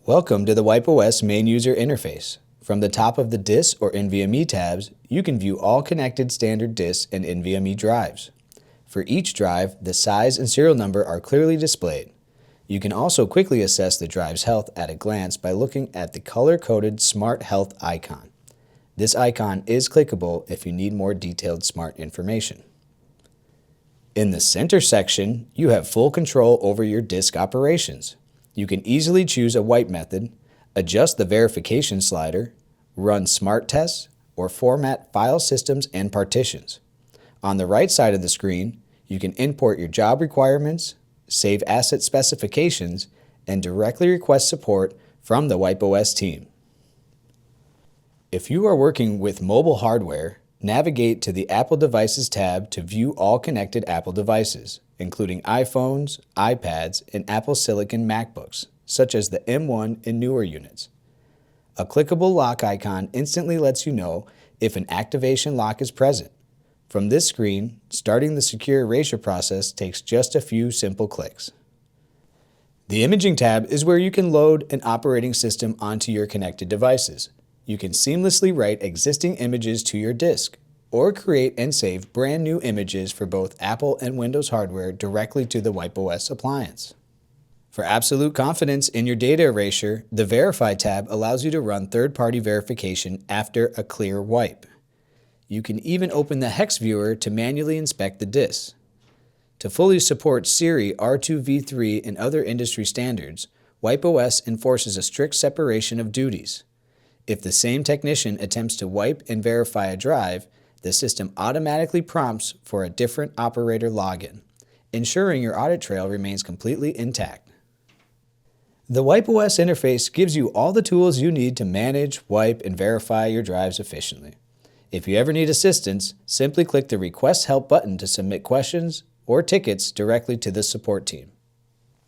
Welcome to the WipeOS main user interface. From the top of the disk or NVMe tabs, you can view all connected standard disks and NVMe drives. For each drive, the size and serial number are clearly displayed. You can also quickly assess the drive's health at a glance by looking at the color-coded Smart Health icon. This icon is clickable if you need more detailed smart information. In the center section, you have full control over your disk operations. You can easily choose a wipe method, adjust the verification slider, run smart tests, or format file systems and partitions. On the right side of the screen, you can import your job requirements, save asset specifications, and directly request support from the WipeOS team. If you are working with mobile hardware, navigate to the Apple Devices tab to view all connected Apple devices, including iPhones, iPads, and Apple Silicon MacBooks, such as the M1 and newer units. A clickable lock icon instantly lets you know if an activation lock is present. From this screen, starting the secure erasure process takes just a few simple clicks. The Imaging tab is where you can load an operating system onto your connected devices. You can seamlessly write existing images to your disk, or create and save brand new images for both Apple and Windows hardware directly to the WipeOS appliance. For absolute confidence in your data erasure, the Verify tab allows you to run third-party verification after a clear wipe. You can even open the Hex Viewer to manually inspect the disks. To fully support Siri R2v3 and other industry standards, WipeOS enforces a strict separation of duties. If the same technician attempts to wipe and verify a drive, the system automatically prompts for a different operator login, ensuring your audit trail remains completely intact. The WipeOS interface gives you all the tools you need to manage, wipe, and verify your drives efficiently. If you ever need assistance, simply click the Request Help button to submit questions or tickets directly to the support team.